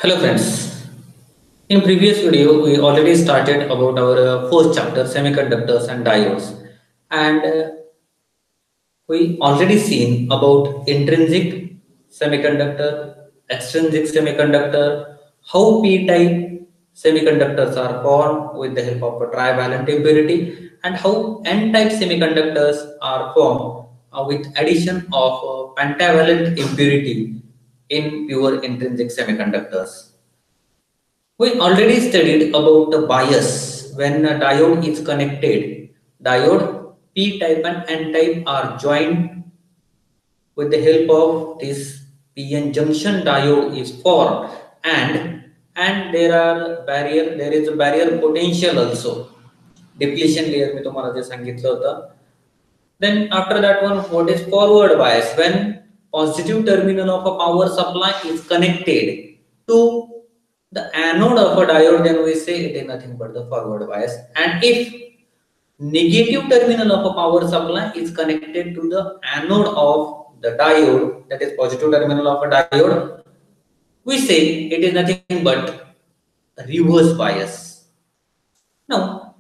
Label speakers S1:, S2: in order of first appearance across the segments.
S1: Hello friends. In previous video, we already started about our fourth chapter, semiconductors and diodes, and we already seen about intrinsic semiconductor, extrinsic semiconductor, how p-type semiconductors are formed with the help of a trivalent impurity, and how n-type semiconductors are formed with addition of pentavalent impurity in pure intrinsic semiconductors. We already studied about the bias when a diode is connected. Diode P type and N type are joined with the help of this PN junction diode is formed, and there is a barrier potential also. Depletion layer मी तुम्हाला जे सांगितलं होतं. Then after that one, what is forward bias? When positive terminal of a power supply is connected to the anode of a diode, then we say it is nothing but the forward bias. And if negative terminal of a power supply is connected to the anode of the diode, that is positive terminal of a diode, we say it is nothing but reverse bias. Now,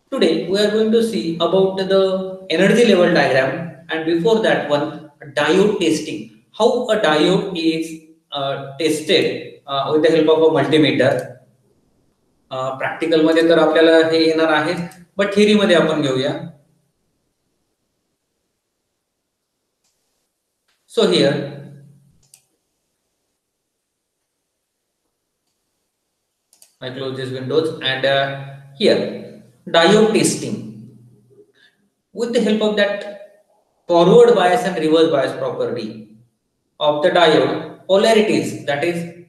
S1: today we are going to see about the energy level diagram, and before that one, diode testing. How a diode is tested with the help of a multimeter. Practical मध्ये तर आपल्याला हे येणार आहे, but theory मध्ये आपण घेऊया. So here I close these windows, and here diode testing with the help of that forward bias and reverse bias property of the diode polarities, that is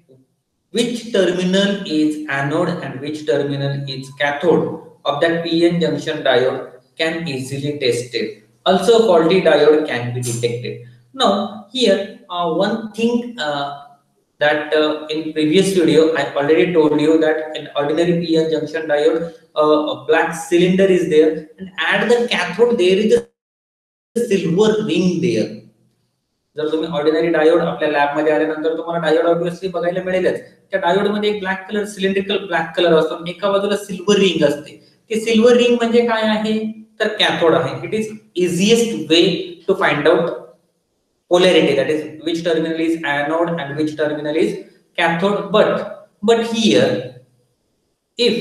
S1: which terminal is anode and which terminal is cathode of that PN junction diode can easily tested. Also faulty diode can be detected. Now here one thing that in previous video I already told you that in ordinary PN junction diode a black cylinder is there, and at the cathode there is a silver ring there. जर तुम्ही ordinary diode आपल्या lab मध्ये आल्यानंतर तुम्हाला diode obviously बघायला मिळेलच. त्या diode मध्ये एक black colour cylindrical black colour असतो, एका बाजूला सिल्वर रिंग असते. ते सिल्वर रिंग म्हणजे काय आहे तर कॅथोड आहे. It is easiest way to find out polarity, that is which terminal is anode and which terminal is cathode. But here if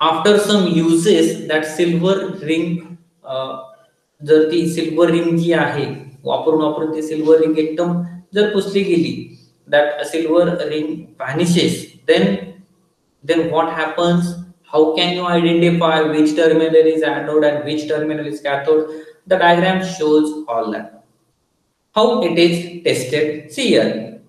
S1: after some uses that silver ring जर ती silver ring जी आहे वापरून ती silver ring एकदम जर पुसली गेली, that silver ring vanishes, then what happens? How can you identify which terminal is anode and which terminal is cathode? The diagram shows all that. How it is tested? See here,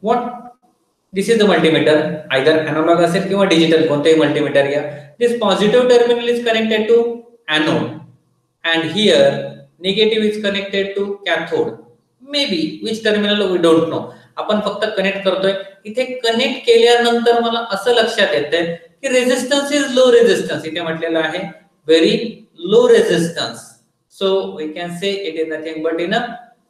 S1: this is the multimeter, either analog असेल किंवा digital, कोणतेही multimeter घ्या. This positive terminal is connected to anode, and here negative is connected to cathode. Maybe which terminal we don't know. आपण फक्त connect करतोय. इथे connect केल्यानंतर मला असं लक्षात येतंय की रेजिस्टन्स इज लो रेजिस्टन्स. इथे म्हटलेलं आहे very low resistance. So we can say it is nothing but in a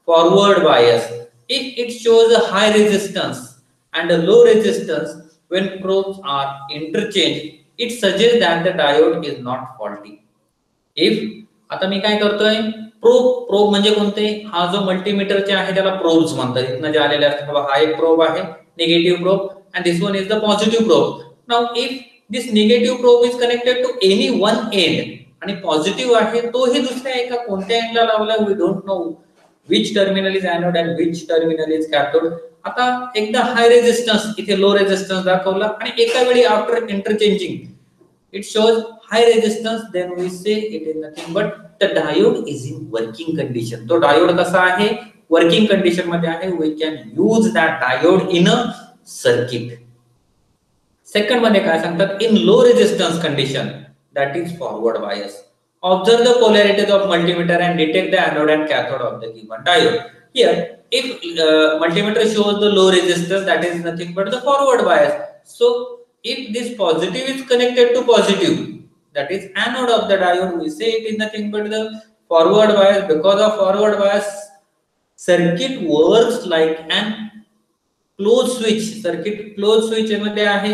S1: forward bias. If it shows a high resistance and a low resistance when probes are interchanged, it suggests that the diode is not faulty. If आता मी काय करतोय, probe म्हणजे कोणते, हा जो मल्टीमीटरचे आहे त्याला probes म्हणतात. इथनं जे आलेले असतात, हा एक प्रोब आहे negative probe, and this one is the positive probe. Now if this negative probe is connected to any one end आणि पॉझिटिव्ह आहे तोही दुसऱ्या एका कोणत्या एंडला लावला, we don't know which terminal is anode and which terminal is cathode. आता एकदा हाय रेजिस्टन्स इथे लो रेजिस्टन्स दाखवला आणि एका वेळी after interchanging it shows high resistance, then we say it is nothing but the diode is in working condition. तो diode कसा आहे, working condition मध्ये आहे. We can use that diode in a circuit. Second मध्ये काय सांगतात, in low resistance condition, that is forward bias. Observe the polarities of multimeter and detect the anode and cathode of the given diode. Here if multimeter shows the low resistance, that is nothing but the forward bias. So if this positive is connected to positive, that is anode of the diode, we say it is nothing but the forward bias. Because of forward bias, circuit works like an close switch, circuit close switch मध्ये आहे,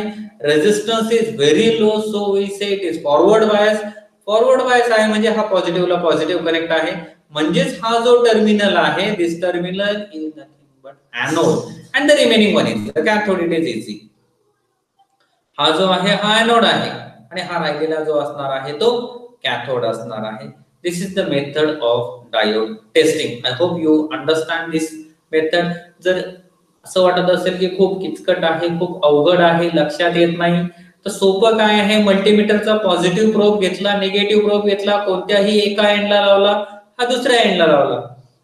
S1: resistance is very low, so we say it is forward bias. Forward bias आहे म्हणजे हा पॉझिटिव्हला positive connect आहे, म्हणजेच हा जो terminal आहे, this terminal is nothing but anode and the remaining one is the cathode. It is easy. हा जो आहे हा एनोड आहे आणि हा राहिलेला जो असणार आहे तो कॅथोड असणार आहे. This is the method of diode testing. I hope you understand this method. जर असं वाटत असेल की खूप किचकट आहे, खूप अवघड आहे, लक्षात येत नाही, तर सोपं काय आहे, मल्टीमीटरचा पॉझिटिव्ह प्रोब घेतला, निगेटिव्ह प्रोब घेतला, कोणत्याही एका एंडला लावला, हा दुसऱ्या एंडला लावला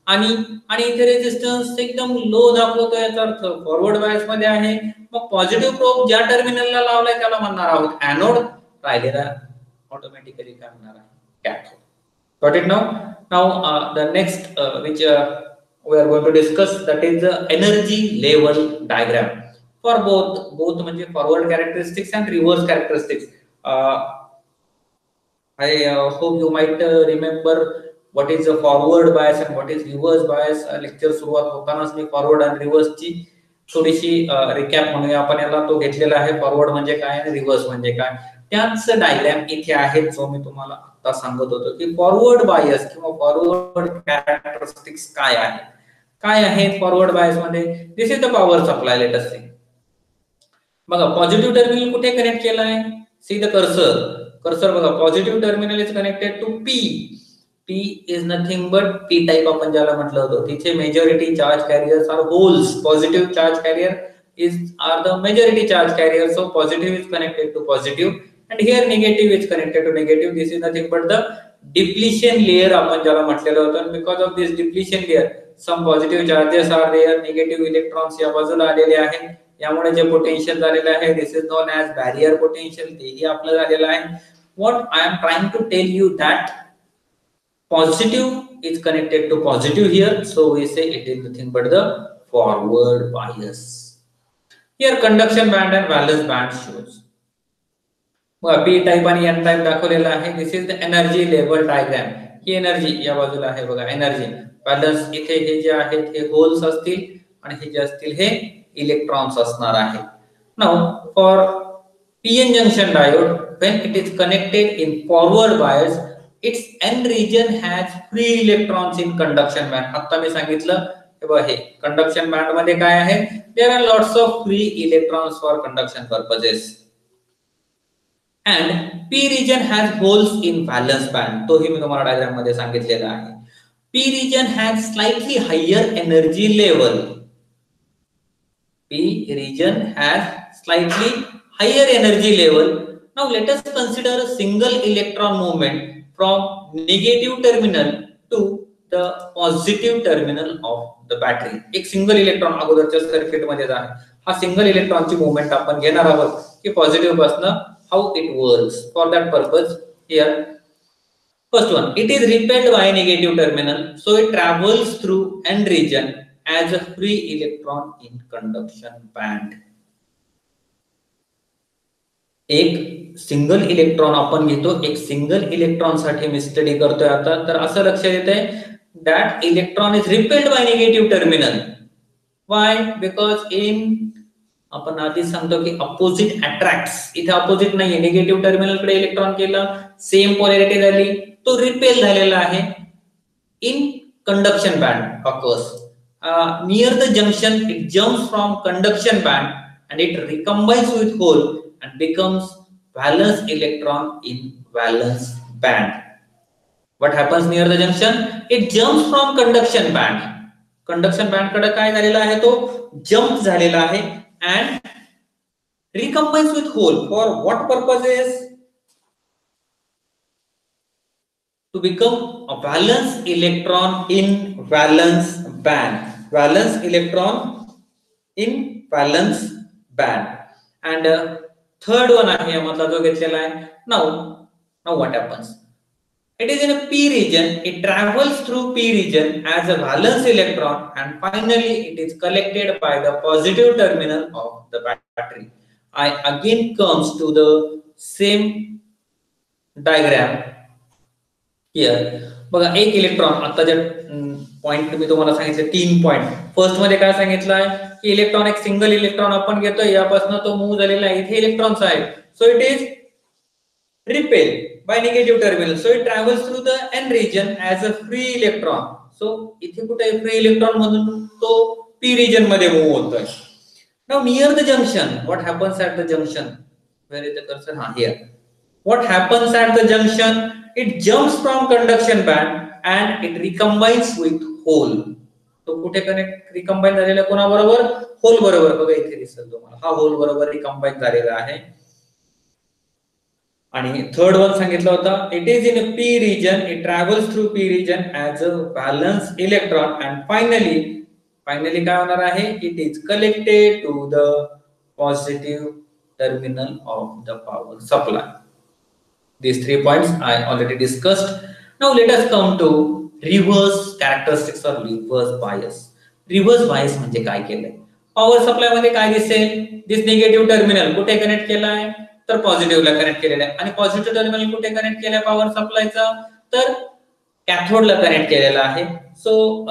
S1: आणि इथे रेजिस्टन्स एकदम लो दाखवतो, याचा अर्थ फॉरवर्ड बायस मध्ये आहे. मग पॉझिटिव्ह प्रोब ज्या टर्मिनलला लावलाय त्याला म्हणणार आहोत एनोड, राहिलेला ऑटोमॅटिकली काय म्हणणार आहे, cathode. Got it now? Now the next which we are going to discuss, that is the energy level diagram for both म्हणजे forward characteristics and reverse characteristics. I hope you might remember what is the forward bias and what is reverse bias. Lecture सुरुवात होतानाच मी forward and reverse ची थोडीशी recap म्हणूया आपण याला, तो घेतलेला आहे. फॉरवर्ड म्हणजे काय आणि रिव्हर्स म्हणजे काय, त्याच डायग्राम इथे आहे जो मी तुम्हाला आता सांगत होतो की फॉरवर्ड बायस किंवा फॉरवर्ड कॅरेक्टरिस्टिक्स काय आहे. काय आहे फॉरवर्ड बायस मध्ये? This is the power supply. Let us see. बघा पॉझिटिव्ह टर्मिनल कुठे कनेक्ट केला आहे? सी द कर्सर बघा, positive terminal is connected to P. P is nothing but P type आपण ज्याला म्हटलं होतं, तिथे majority charge carriers are holes. Positive charge carrier are the majority charge carrier, so positive is connected to positive and here negative is connected to negative. This is nothing but the depletion layer आपण ज्याला म्हटलेलं होतं. Because of this depletion layer some positive charges are there, negative electrons या बाजूला आलेले आहेत, यामुळे जे potential झालेलं आहे this is known as barrier potential, तेही आपलं झालेलं आहे. What I am trying to tell you that positive is connected to positive here, so we say it is nothing but the forward bias. Here conduction band and valence band shows. P type आणि N type दाखवलेला आहे. This is the energy level diagram. He energy या बाजूला आहे बघा, energy. Valence इथे हे जे आहेत हे holes असतील आणि हे जे असतील हे इलेक्ट्रॉन्स असणार आहेत. Now for PN junction diode, when it is connected in forward bias, its N region has free electrons in conduction band. आता मी सांगितलं हे कंडक्शन बँड मध्ये काय आहे, there are lots of free electrons for conduction purposes. And P region has holes in valence band, तोही मी तुम्हाला diagram मध्ये सांगितलेला आहे. P region has slightly higher energy level. P region has slightly higher energy level. Now let us consider a single electron movement from negative terminal to the positive terminal of the battery. एक single electron अगोदरच्या circuit मध्ये आहे, हा single इलेक्ट्रॉनची movement आपण घेणार आहोत की पॉझिटिव्ह पासून how it works. For that purpose here first one, it is repelled by negative terminal, so it travels through N region as a free electron in conduction band. एक single electron आपण घेतो, एक single electron साठी मी study करतोय आता, तर असं लक्षात येतंय that electron is repelled by negative terminal. Why? Because in आपण आधी सांगतो की opposite attracts. इथे opposite नाहीये, निगेटिव्ह टर्मिनल कडे इलेक्ट्रॉन केला, सेम पोलॅरिटी झाली, तो रिपेल झालेला आहे. In conduction band occurs near the junction, it jumps from conduction band and it recombines with hole and becomes valence electron in valence band. What happens near the junction? It jumps from conduction band. Conduction band कडे काय झालेला आहे, तो jump झालेला आहे and recombines with hole. For what purposes? To become a valence electron in valence band. Valence electron in valence band. And third one आहे यामधला जो घेतलेला आहे. Now what happens? It is in a p region, it travels through p region as a valence electron and finally it is collected by the positive terminal of the battery. I again comes to the same diagram here. बघा एक electron आता ज्या point मी तुम्हाला सांगितले 3 point. First मध्ये काय सांगितलं आहे की इलेक्ट्रॉन, एक सिंगल इलेक्ट्रॉन आपण घेतोय, यापासून तो मूव्ह झालेला आहे, इथे इलेक्ट्रॉन्स आहेत, so it is repelled by negative terminal, so it travels through the n region as a free electron. So इथे कुठे फ्री इलेक्ट्रॉन म्हणून तो p region मध्ये मूव्ह होतोय. Now near the junction, what happens at the junction? Where is the cursor? Here. What happens at the junction? It jumps from conduction band and it recombines with hole. तो कुठे connect recombine झालेला कोणाबरोबर? Whole बरोबर. बघा इथे दिसेल तुम्हाला, हा होल बरोबर रिकंबाइन झालेला आहे. आणि थर्ड वन सांगितलं होता, it is in a p region, it travels through p region as a valence electron and finally काय होणार आहे, it is collected to the positive terminal of the power supply. These 3 points I already discussed. Now let us come to reverse characteristics or reverse bias. Reverse bias म्हणजे काय केलंय? Power supply मध्ये काय दिसेल, this negative terminal कुठे connect केला आहे, तर पॉझिटिव्हला कनेक्ट केलेला आहे. आणि पॉझिटिव्ह टर्मिनल कुठे कनेक्ट केलाय पॉवर सप्लायचा, तर कॅथोडला कनेक्ट केलेला आहे. So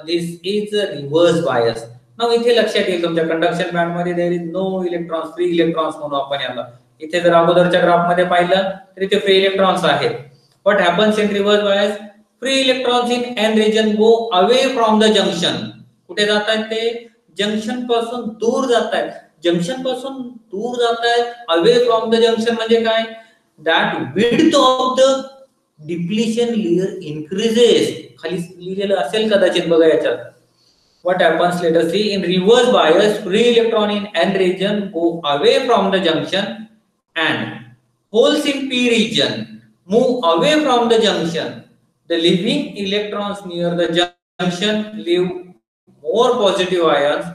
S1: this is a reverse bias. Now इथे लक्षात येईल तुमच्या कंडक्शन बँड मध्ये there is no electrons, free electrons म्हणू आपण याला. इथे जर अगोदरच्या ग्राफ मध्ये पाहिलं तर इथे फ्री इलेक्ट्रॉन्स आहेत. What happens in reverse bias, free electrons in n region go away from the junction. कुठे जात आहेत ते, जंक्शन पासून दूर जात आहेत. जंक्शन पासून दूर जात आहेत, अवे फ्रॉम द जंक्शन म्हणजे काय, that width of the depletion layer increases. खाली लिहिलेलं असेल कदाचित बघा याच्यात. What happens, let us see, in reverse bias free electron in n region go away from the junction and holes in p region move away from the junction. The living electrons near the junction leave more positive ions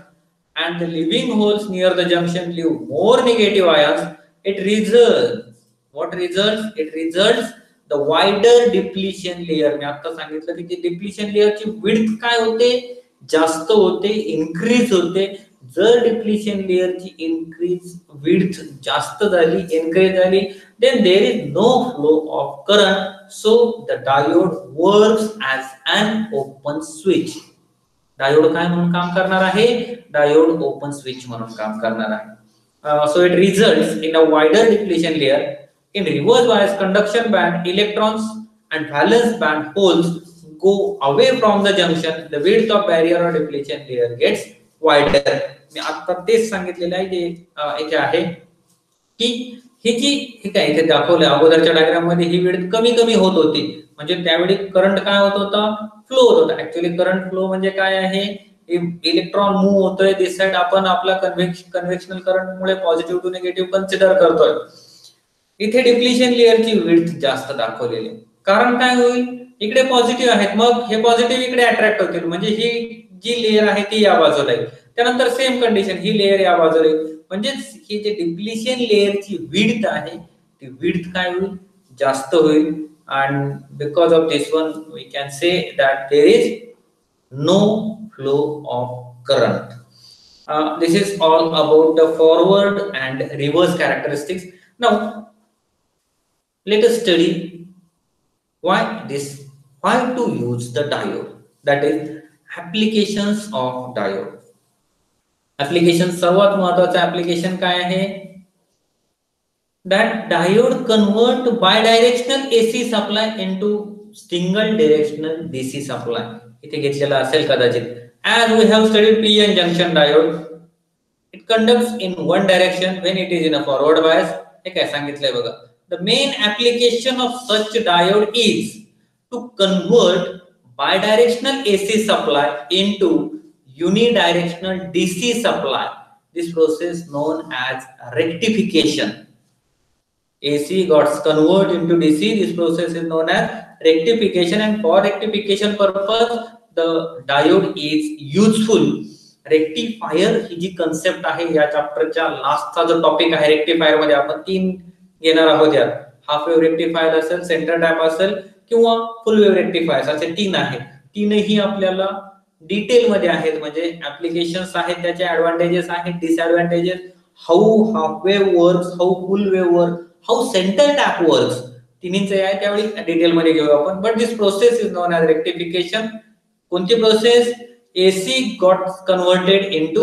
S1: and the living holes near the junction leave more negative ions. It results, what results, it results the wider depletion layer. मी आता सांगितलं की depletion layer ची width काय होते, जास्त होते, increase होते. जर डिप्लीशन लेयर ची इन्क्रीज विड्थ जास्त झाली, इन्क्रीज झाली, then there is no flow of current, so the diode works as an open switch. Diode काय म्हणून काम करणार आहे, डायोड ओपन स्विच म्हणून काम करणार आहे. So it results in a wider depletion layer. In reverse bias conduction band, electrons and valence band holes go away from the junction. The width of barrier or depletion layer gets wider. मी आता तेच सांगितलेलं आहे जे इथे आहे की ही जी हे काय इथे दाखवलं अगोदरच्या डायग्राम मध्ये, ही विड्थ कमी कमी होत होती. म्हणजे त्यावेळी करंट काय होत होता, फ्लो होत होता. ऍक्च्युअली करंट फ्लो म्हणजे काय आहे, इलेक्ट्रॉन मूव्ह होतोय दिस साइड, आपण आपला कन्व्हेन्शनल करंट मुळे पॉझिटिव्ह टू निगेटिव्ह कन्सिडर करतोय. इथे डिप्लीशन लेयरची विड्थ जास्त दाखवलेली. कारण काय होईल, इकडे पॉझिटिव्ह आहेत, मग हे पॉझिटिव्ह इकडे अट्रॅक्ट होतील, म्हणजे ही जी लेयर आहे ती या बाजूला आहे. त्यानंतर सेम कंडिशन, ही लेयर या बाजूला आहे, म्हणजे ही जी डिप्लीशन लेयरची विड्थ आहे ती विड्थ काय होईल, जास्त होईल. and because of this one we can say that there is no flow of current. This is all about the forward and reverse characteristics. Now let us study why to use the diode, that is applications of diode. application, सर्वात महत्त्वाचं application काय आहे, that diode convert bidirectional AC supply into single directional DC supply. इथे घेतलेला असेल कदाचित. As we have studied PN junction diode, it conducts in one direction when it is in a forward bias. हे काय सांगितलंय बघा. The main application of such diode is to convert bidirectional AC supply into unidirectional DC supply. This process known as rectification. AC got converted into DC. This process is known as rectification, and for rectification purpose the diode is useful. Rectifier ही जी concept आहे या चॅप्टरच्या लास्टचा जो topic आहे, rectifier मध्ये आपण 3 घेणार आहोत. यात हाफ वेव्ह रेक्टिफायर असेल, सेंटर टॅप असेल किंवा फुल वेव्ह रेक्टिफायर, असे 3 आहेत. तीनही आपल्याला डिटेल मध्ये आहेत, म्हणजे ऍप्लिकेशन्स आहेत, त्याचे ऍडव्हांटेजेस आहेत, डिसएडव्हांटेजेस, हाऊ हाफ वेव्ह वर्क्स, हाऊ फुल वेव्ह वर्क, हाऊ सेंटर टॅप वर्क्स, तिन्हीचे आहे त्यावेळी डिटेल मध्ये घेऊ आपण. But this process is known as rectification. कोणती process? AC got converted into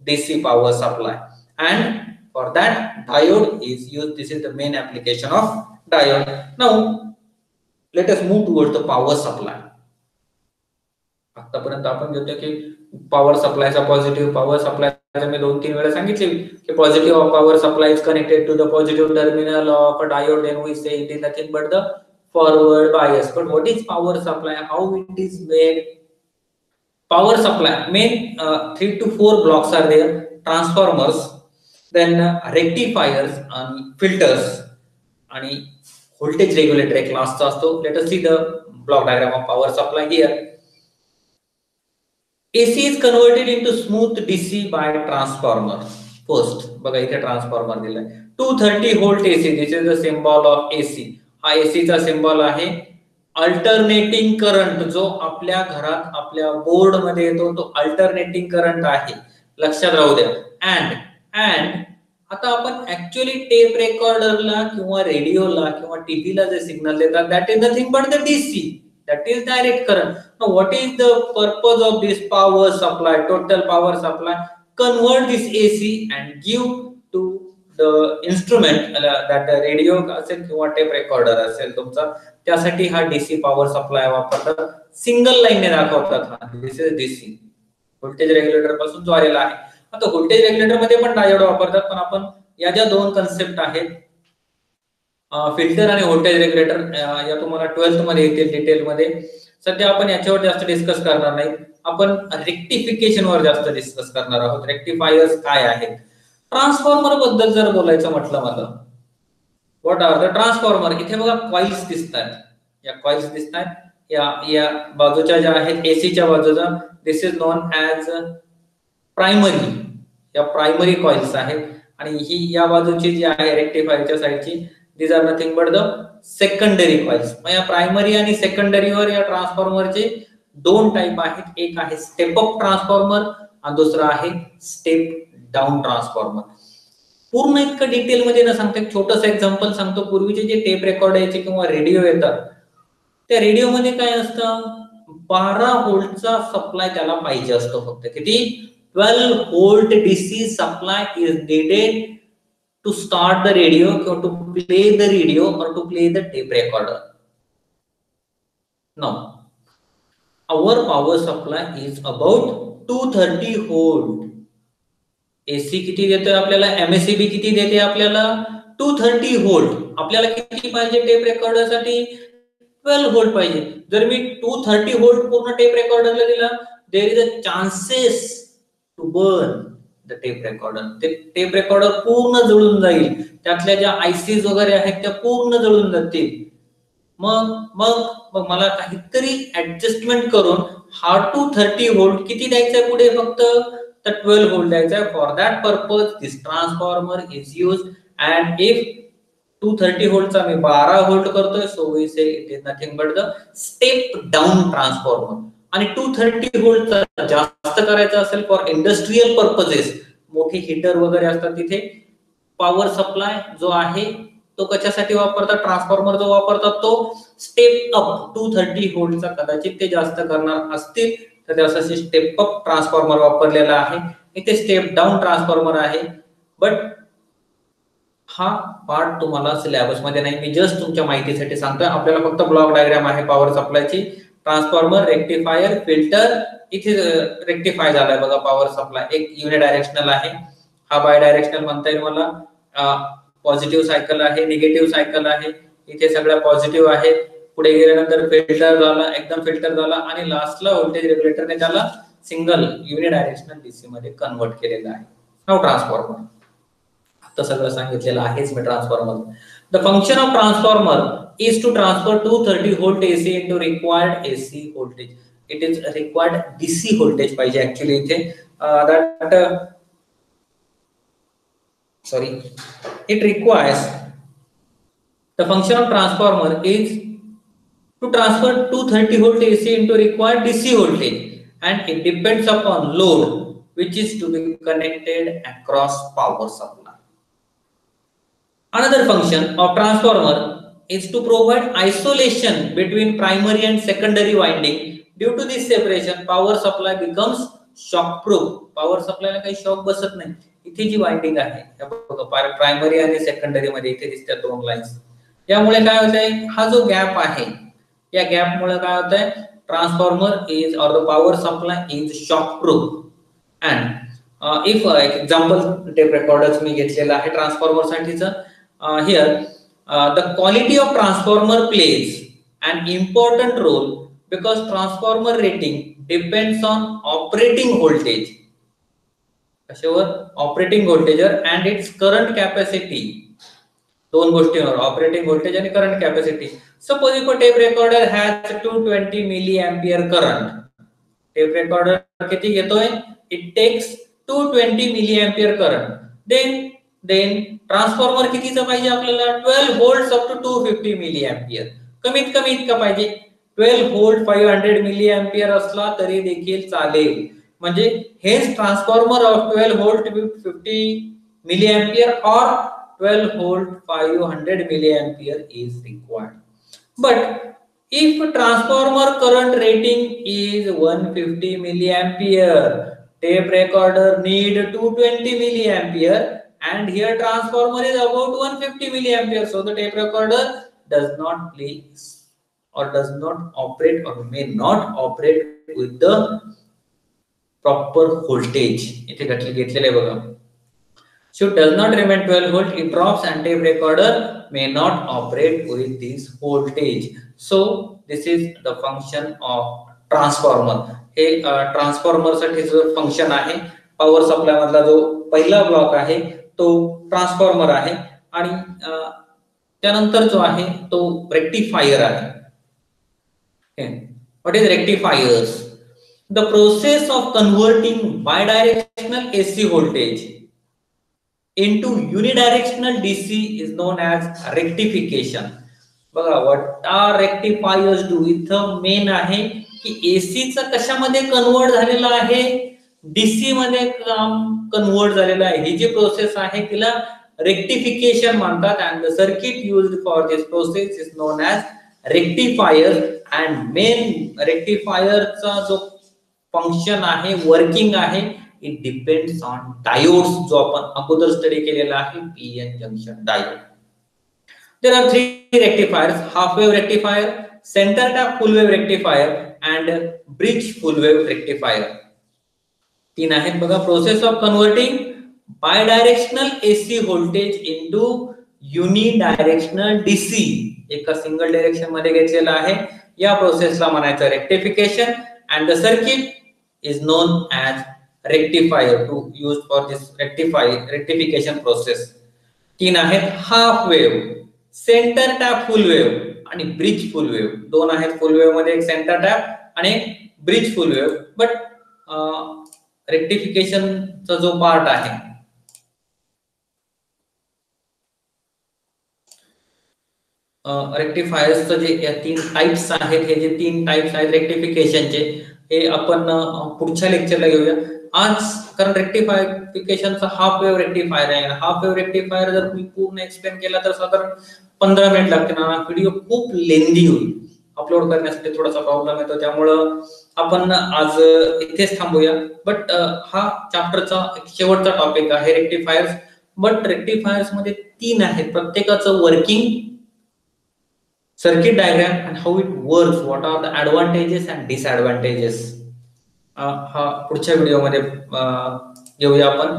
S1: DC power supply, and for that diode is used. This is the main application of diode. Now let us move towards the power supply. आतापर्यंत आपण घेतो की power सप्लायचा positive power supply मी 2-3 वेळा सांगितले की positive power supply is connected to the positive terminal of a diode, then we say it is nothing but the forward bias. But what is power supply? How it is made? Power supply main 3 to 4 blocks are there: transformers, then rectifiers and filters, आणि voltage regulator एक लास्टचा असतो. Let us see the block diagram of power supply here. AC is converted into smooth DC by transformer. First, बघा इथे transformer दिलाय 230 volt AC. This is the symbol of AC. हा AC चा symbol आहे. Alternating current जो आपल्या घरात आपल्या बोर्ड मध्ये येतो तो अल्टरनेटिंग करंट आहे, लक्षात राहू द्या. अँड आता आपण ऍक्च्युअली टेप रेकॉर्डरला किंवा रेडिओला किंवा टीव्हीला जे सिग्नल देतात that is nothing but the DC, that is direct current. Now what is the purpose of this power supply, total power supply? Convert this AC and give to the instrument, that the radio असेल किंवा tape recorder असेल तुमचा, त्यासाठी हा DC power supply वापरतात. Single लाईनने दाखवतात. This is DC voltage regulator पासून जो आलेला आहे. आता व्होल्टेज रेग्युलेटर मध्ये पण डायोड वापरतात, पण आपण या ज्या दोन कन्सेप्ट आहेत फिल्टर आणि व्होल्टेज रेग्युलेटर या तुम्हाला 12th मध्ये येतील डिटेल मध्ये. सध्या आपण याच्यावर जास्त डिस्कस करणार नाही. आपण रेक्टिफिकेशन वर जास्त डिस्कस करणार आहोत. रेक्टिफायर्स काय आहेत? ट्रान्सफॉर्मर बद्दल जर बोलायचं म्हटलं मला, व्हॉट आर द ट्रान्सफॉर्मर? इथे बघा कॉइल्स दिसतात. या कॉइल्स दिसतात. या बाजूच्या ज्या आहेत एसीच्या बाजूचा, this is known as primary. या प्रायमरी कॉइल्स आहेत. आणि ही या बाजूची जी आहे रेक्टिफायरच्या साइडची, these are nothing but the secondary coils. मग या प्रायमरी आणि सेकंडरी वर या ट्रान्सफॉर्मरचे दोन टाइप आहेत. एक आहे स्टेप अप ट्रान्सफॉर्मर आणि दुसरा आहे स्टेप डाऊन ट्रान्सफॉर्मर. पूर्ण इतकं डिटेल मध्ये न सांगता एक छोटंसं एक्झाम्पल सांगतो. पूर्वीचे जे टेप रेकॉर्ड यायचे किंवा रेडिओ येतात, त्या रेडिओ मध्ये काय असतं, 12 व्होल्टचा सप्लाय त्याला पाहिजे असतो. फक्त किती? 12 volt DC supply is needed to start the radio or to play the radio or to play the tape recorder. Now our power supply is about 230 volt. AC किती देतोय आपल्याला? MACB किती देते आपल्याला? 230 volt. आपल्याला किती पाहिजे टेप रेकॉर्डर साठी? 12 volt पाहिजे. जर मी 230 volt पूर्ण टेप रेकॉर्डरला दिला, there is a chances to burn the tape recorder. ते टेप रेकॉर्डर पूर्ण जळून जाईल. त्यातल्या ज्या आयसीज वगैरे आहेत त्या पूर्ण जळून जातील. मग मला काहीतरी ऍडजस्टमेंट करून हा 230 व्होल्ट किती द्यायचा पुढे? फक्त तर 12 व्होल्ट द्यायचा. For that purpose this transformer is use. And if 230 व्होल्टचा मी 12 व्होल्ट करतोय, so we say it is nothing but the step down transformer. आणि 230 व्होल्ट जास्त करायचं असेल फॉर इंडस्ट्रियल पर्पजेस, मोठे हीटर वगैरे असतात, तिथे पॉवर सप्लाय जो आहे तो कशासाठी वापरतात? ट्रान्सफॉर्मर जो वापरतात तो स्टेप अप 230 व्होल्टचा कदाचित ते जास्त करणार असतील तर त्यासाठी स्टेप अप ट्रान्सफॉर्मर वापरलेला आहे. इथे स्टेप डाऊन ट्रान्सफॉर्मर आहे. बट हा पार्ट तुम्हाला सिलेबस मध्ये नाही, मी जस्ट तुमच्या माहितीसाठी सांगतोय. आपल्याला फक्त ब्लॉक डायग्राम आहे पॉवर सप्लायची. Transformer, rectifier, filter. इथे रेक्टिफाय झालाय बघा पॉवर सप्लाय. एक युनि डायरेक्शनल आहे, हा बाय डायरेक्शनल म्हणता येईल मला. पॉझिटिव्ह सायकल आहे, निगेटिव्ह सायकल आहे. इथे सगळ्या पॉझिटिव्ह आहेत. पुढे गेल्यानंतर फिल्टर झाला, एकदम फिल्टर झाला, आणि लास्टला व्होल्टेज रेग्युलेटरने त्याला सिंगल युनि डायरेक्शनल डीसी मध्ये कन्वर्ट केलेलं आहे. Now transformer. आता सगळं सांगितलेलं आहेच मी transformer. The function of transformer is to transfer 230 volt AC into required AC voltage. It is required DC voltage पाहिजे actually इथे. It requires, the function of transformer is to transfer 230 volt AC into required DC voltage, and it depends upon load which is to be connected across power supply. Another function of transformer is to provide isolation between primary and secondary winding due to this separation power supply becomes shock proof. Power सप्लायला काही shock बसत नाही. इथे जी winding आहे primary आणि secondary मध्ये इथे दिसतात दोन लाईन्स. यामुळे काय होतंय, हा जो गॅप आहे या गॅप मुळे काय होतंय, transformer is or the power supply is shock proof. And if example tape recorders मी घेतलेला आहे ट्रान्सफॉर्मर साठीचं. Here the quality of transformer plays an important role because transformer rating depends on operating voltage. कशावर? Operating व्होल्टेजवर and its current capacity. दोन गोष्टींवर, operating voltage आणि current capacity. Suppose if a tape recorder has 220 milli ampere current. Tape recorder किती घेतोय? It takes 220 milli ampere current. Then transformer कितीचा पाहिजे आपल्याला? 12 volts up to 250 milli ampere. कमीत कमी इतका पाहिजे. 12 व्होल्ट 500 मिली एम्पियर असला तरी देखील चालेल. म्हणजे हेच transformer of 12 volt 50 milliampere और 12 volt 500 milliampere is required. But if transformer current rating is 150 milliampere, tape recorder need 220 milliampere, and here transformer is about 150 milliampere. So the tape recorder does not place or does not operate or may not operate with the proper voltage. इथे घेतलेले बघा. So it does not remain 12 volt, it drops and tape recorder may not operate with this voltage. So this is the function of transformer. हे transformer साठी जो function आहे, power supply मधला जो पहिला ब्लॉक आहे तो ट्रान्सफॉर्मर आहे आणि त्यानंतर जो आहे तो रेक्टिफायर आहे. What is rectifiers? The process of converting bidirectional AC voltage into unidirectional DC is known as rectification. बघा, what are rectifiers do? इथं मेन आहे की AC चा कशामध्ये कन्वर्ट झालेला आहे? DC मध्ये कन्वर्ट झालेला आहे. ही जी प्रोसेस आहे तिला रेक्टिफिकेशन म्हणतात. and the circuit used for this process is known as rectifier. and main rectifier चा जो फंक्शन आहे, वर्किंग आहे, it depends on diodes जो आपण अगोदर स्टडी केलेला आहे, PN junction diode. There are 3 rectifiers: half wave rectifier, center tap full wave rectifier and bridge full wave rectifier. 3 आहेत बघा. Process of converting bidirectional AC voltage into unidirectional DC, एका single direction मध्ये घेतलेला आहे, या प्रोसेसला म्हणायचं rectification. and the circuit is known as rectifier to used for this rectification process. 3 आहेत: half wave, centre tap full wave आणि bridge full wave. 2 आहेत फुल वेव मध्ये, एक सेंटर टॅप आणि एक ब्रिज फुल वेव. बट रेक्टिफिकेशनचा जो part आहे, रेक्टिफायर्सचे जे 3 types आहेत, हे जे 3 टाइप्स आहेत रेक्टिफिकेशनचे, हे आपण पुढच्या लेक्चरला घेऊया आज. कारण रेक्टिफिकेशनचा हाफ वेव रेक्टिफायर आहे. हाफ वेव रेक्टिफायर जर मी पूर्ण एक्सप्लेन केला तर साधारण 15 मिनिट लागतील. व्हिडिओ खूप लेंदी होईल, अपलोड करण्यासाठी थोडासा प्रॉब्लेम येतो, त्यामुळं आपण आज इथेच थांबूया. बट हा चॅप्टरचा शेवटचा टॉपिक आहे रेक्टिफायर्स. बट रेक्टिफायर्स मध्ये 3 आहेत, प्रत्येकाचं working, circuit diagram and how it works, what are the advantages and disadvantages. हा पुढच्या व्हिडिओ मध्ये घेऊया आपण.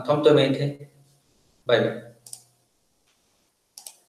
S1: थांबतो मी इथे. Bye bye.